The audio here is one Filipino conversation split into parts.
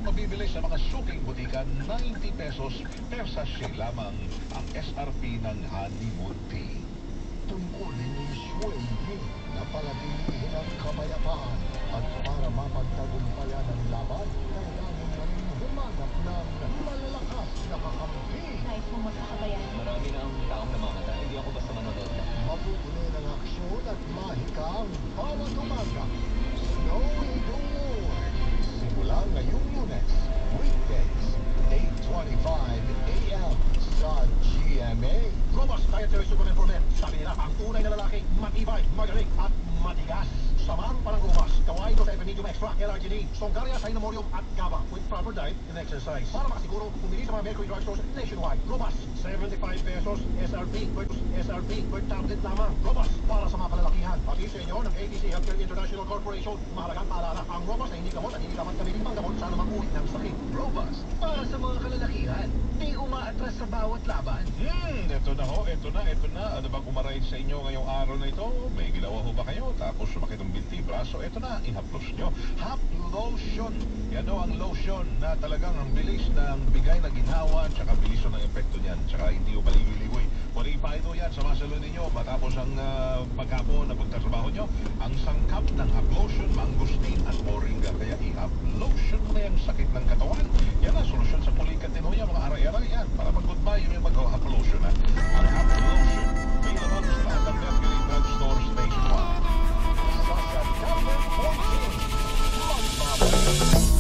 mabibili sa mga suking butika, 90 pesos per sachet lamang ang SRP ng honeymoon tea. Tungkulin ni Shui Jing na palatilihin ang kapayapaan at para mapagtagumpayan ang laban, kailangan na rin humanap ng malalakas na kakampi. Nais mo magkakabayan. Marami na ang taong namamatay. Hindi ako basta manonood lang. Mapupunin ang aksyon at mahikang bawat umaga. Snowy Dawn. Simula ngayong Lunes, weekdays, 8:25 a.m. sa GMA. Robust Dietary Supplement for Men. Sabi nila, ang tunay na lalaki, matibay, magaling, at matigas. Samahan pa ng Robust. Kawai ito sa Medium Extra, L-Arginine, Songaria, Cinnamomum, at GABA with proper diet and exercise. Para makasiguro, pumili sa mga Mercury drugstores nationwide. Robust, 75 pesos, SRP, per tablet lamang. Robust, para sa mga kalalakihan. Pati sa inyo ng ATC Healthcare International Corporation. Mahalagang paalala, ang Robust ay hindi gamot at hindi dapat gamitin pang gamot sa anumang uri ng sakit. Robust para sa mga kalalakihan. Di umaatras sa bawat laban. Ito na ho, ito na. Ano ba kumaray sa inyo ngayong araw na ito? May ginawa ho ba kayo? Tapos sumakit ang binti, braso, ito na, ihaplos nyo. Hap Lotion. Yan o ang lotion na talagang ang bilis ng bigay na ginhawa, tsaka bilis ng epekto niyan, tsaka hindi ho maliwi-liwi. Paripa ito yan sa masalo ninyo matapos ang pagkapon na pagtatrabaho nyo. Ang sangkap ng Hap Lotion, mangustin at moringa. Kaya i-Hap Lotion mo na yung sakit ng katawan. Yan ang solusyon sa pulikat din ho yan, mga aray-aray yan. Para mag-goodbye yung mag-Hap Lotion. Ang Hap Lotion, available sa lahat ng Mercury drugstores nationwide. Sa Tablet 14. Magbabalik.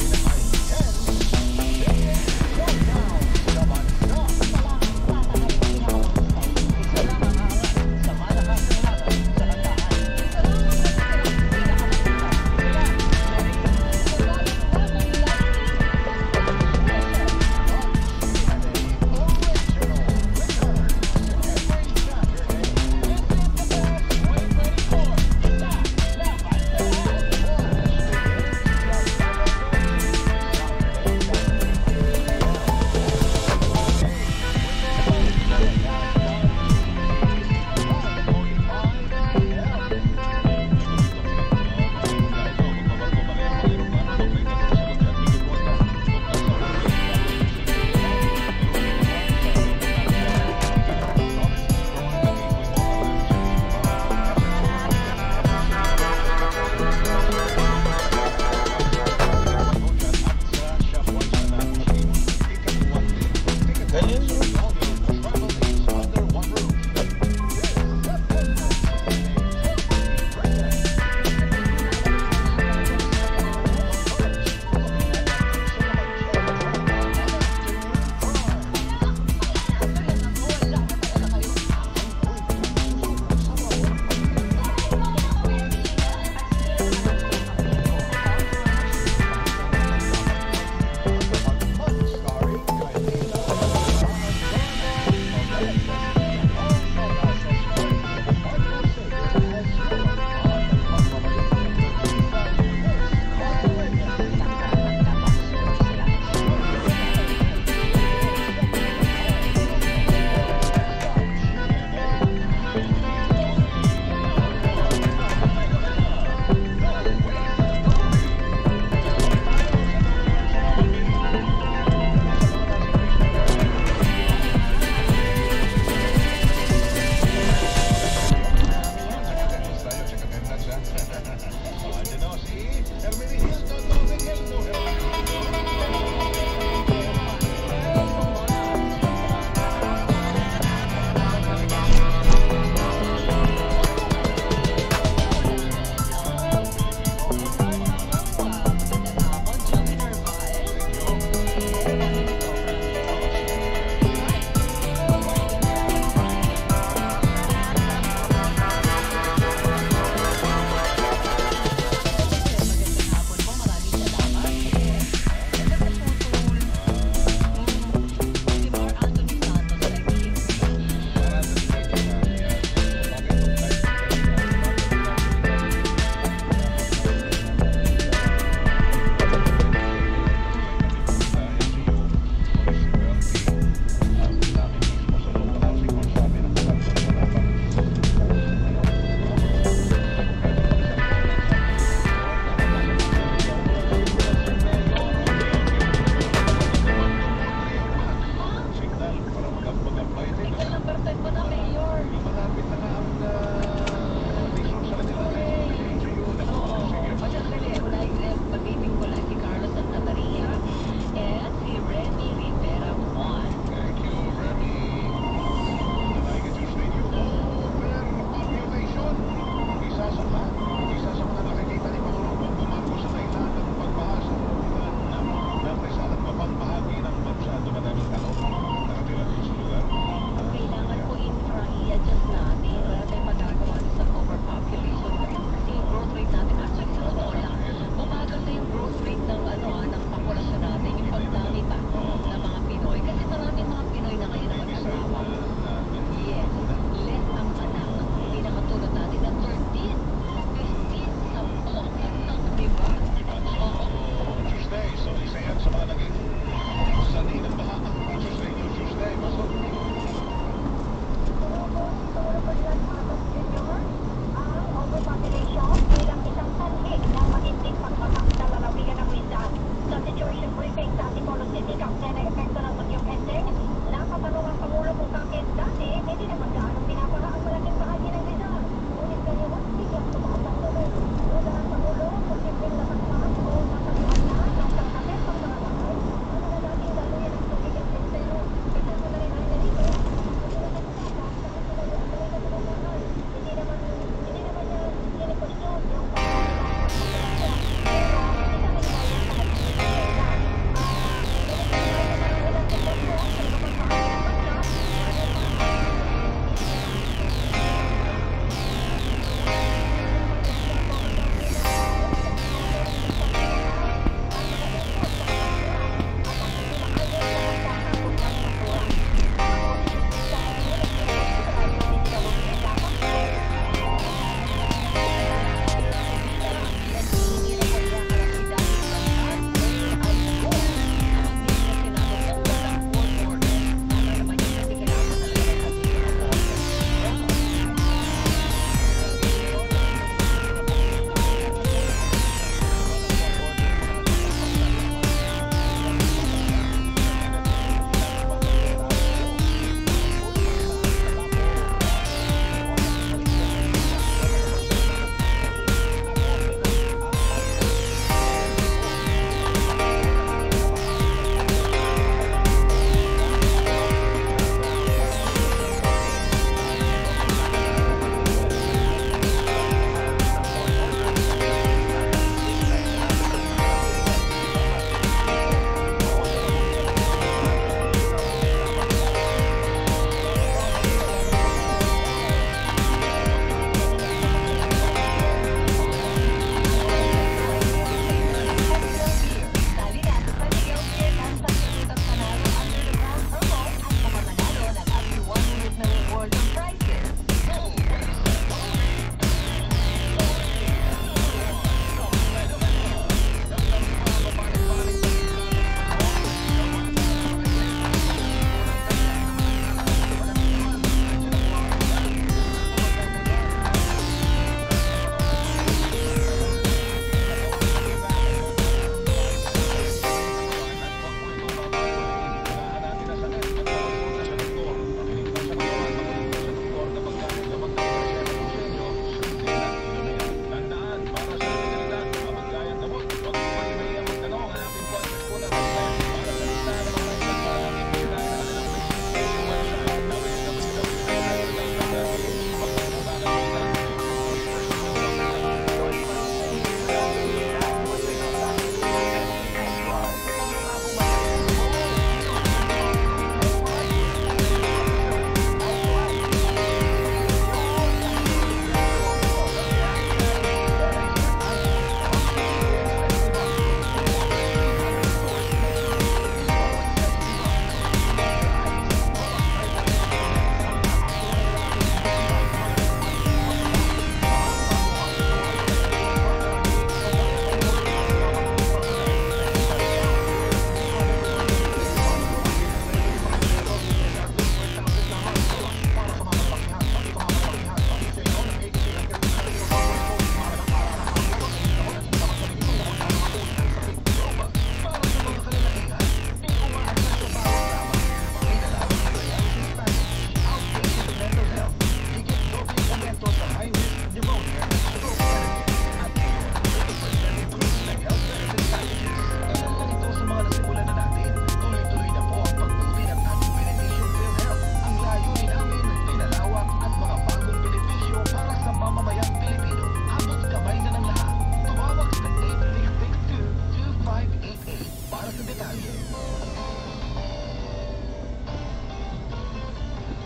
detalye.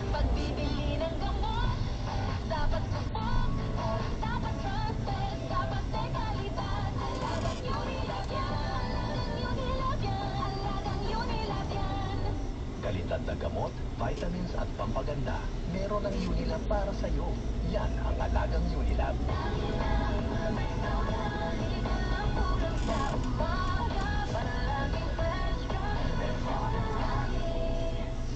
Pagbibili ng gamot, dapat subok, dapat trusted, dapat may kalidad. Halagang Unilab yan, halagang Unilab yan. Kalidad na gamot, vitamins at pampaganda. Meron ang Unilab para sa'yo. Yan ang alagang Unilab.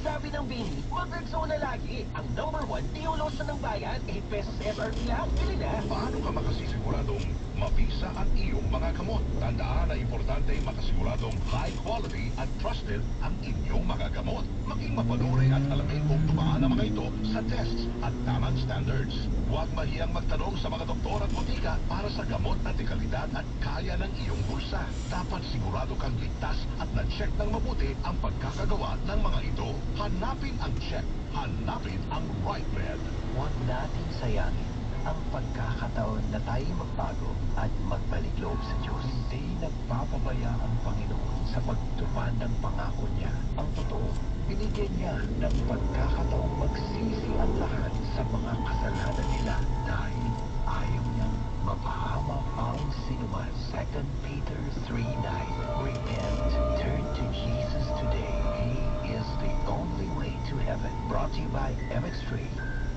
Sabi ng Bini, mag-Rexona lagi. Ang number 1, di ulosan ng bayan. 8 pesos SRP lang. Bili na. Paano ka makasiguradong mabisa ang iyong mga gamot? Tandaan na importante makasiguradong high quality at trusted ang inyong mga gamot. Maging mapanuri at alamin kung tumaan ang mga ito sa tests at tamang standards. Huwag mahiyang magtanong sa mga doktor at botika para sa gamot na dekalidad at kaya ng iyong bulsa. Dapat sigurado kang ligtas at na-check ng mabuti ang pagkakagawa ng mga ito. Hanapin ang check. Hanapin ang right med. Huwag nating sayangin ang pagkakataon na tayo magbago at magbalik loob sa Diyos. Hindi nagpapabaya ang Panginoon sa pagtupad ng pangako niya. Ang totoo, binigyan niya ng pagkakataong magsisi ang lahat sa mga kasalanan nila dahil ayaw niyang mapahama ang sinuman. 2 Peter 3:9. Repent. Turn to Jesus today. He is the only way to heaven. Brought to you by MX3.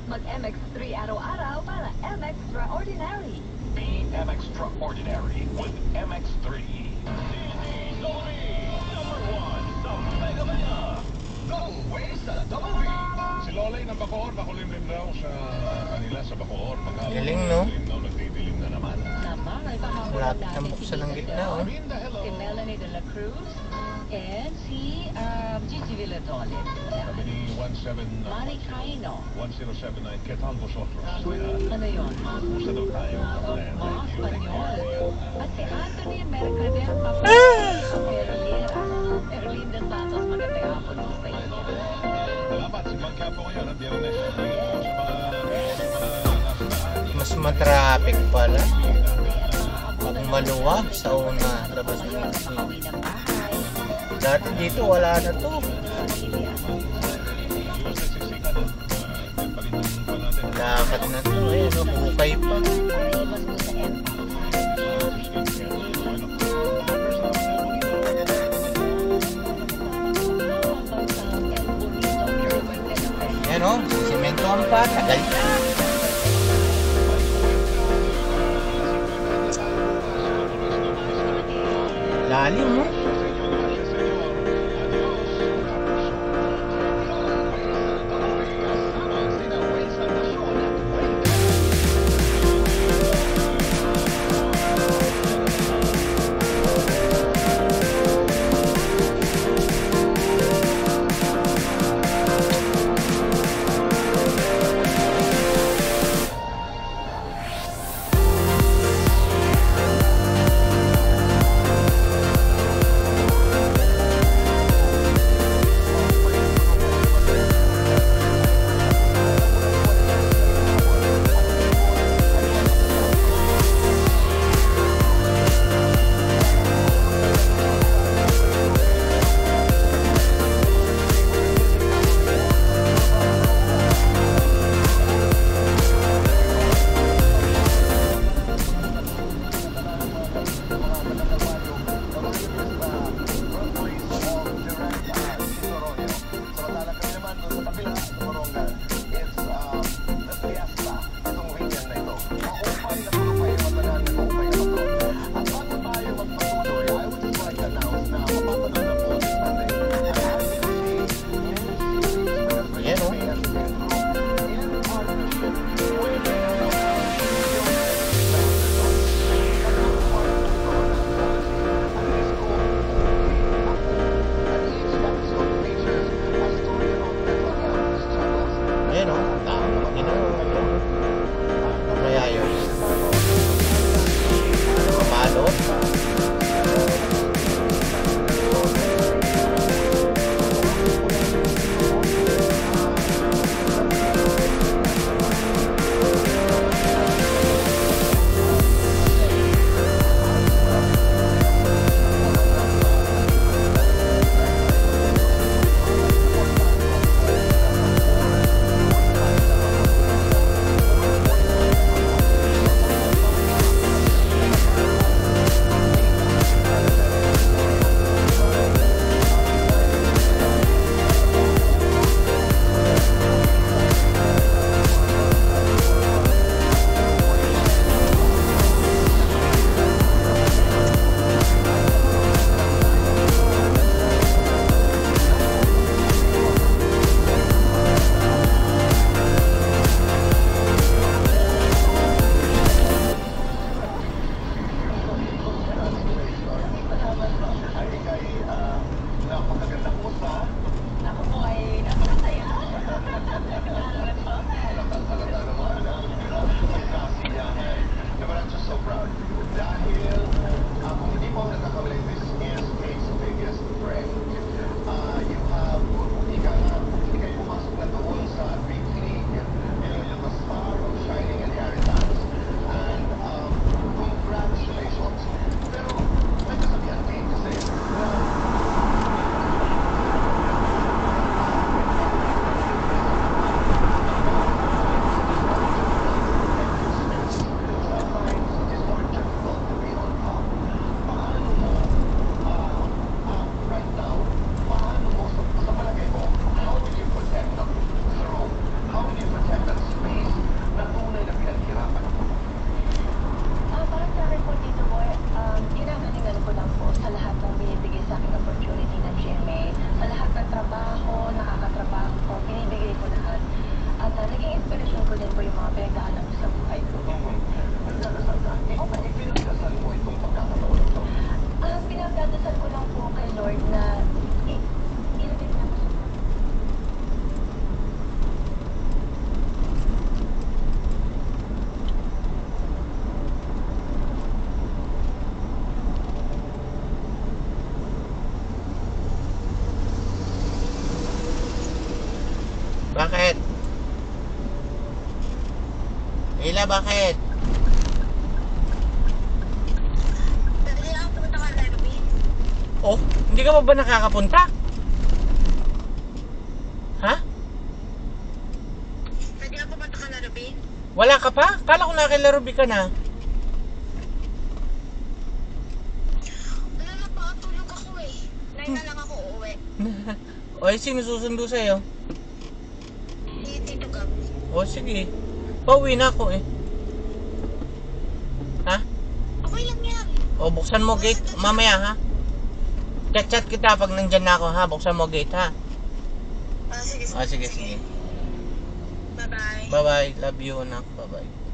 Mag-MX3 araw-araw para MX Extraordinary. Be MX Extraordinary with MX3. Number 1 sa Mega Mega. Double way sa Double B. Si Lolay ng Bacoor, makulim rin daw sa kanila sa Bacoor. Galing, no? Nagdidilim na naman. Naman ay pahabol Lahat natin ng buksan ng gitna, oh. Linda, hello. si Melanie de la Cruz and si Gigi Villatolid. Sabi ni 17... Manny Caino. 1079, ¿qué tal vosotros? Ano yun? Usa daw tayo. Mga Espanyol. At si Anthony Mercader Paperliera. Erlinda Santos, magandang hapon po sa inyo. Salamat, si Mang Campo ngayon at Biyernes. Mas matraffic pala. Pag maluwag sa una, labas mo. Makauwi ng bahay. Dati dito wala na to. Dapat na to, eh, no? Hukay pa. Para iwas po sa impact. Yan, oh. Simentohan pa. Tagal na. Lalim, no? bakit? Pwede ako pumunta ka na, Ruby? Oh, hindi ka pa ba nakakapunta? Ha? Pwede ako pumunta ka na, Ruby? Wala ka pa? Kala ko nakilarubi ka na. Wala na pa, tulog ako eh. 9 na lang ako uuwi. O, sino susundo sa'yo? Si Tito Gab. O, sige. Pauwi na ako eh. Ha? Okay lang yan. O, buksan mo gate mamaya ha. Chat kita pag nandyan na ako ha. Buksan mo gate ha. Sige, O, sige, sige. Bye-bye. Bye-bye. Love you, anak. Bye-bye.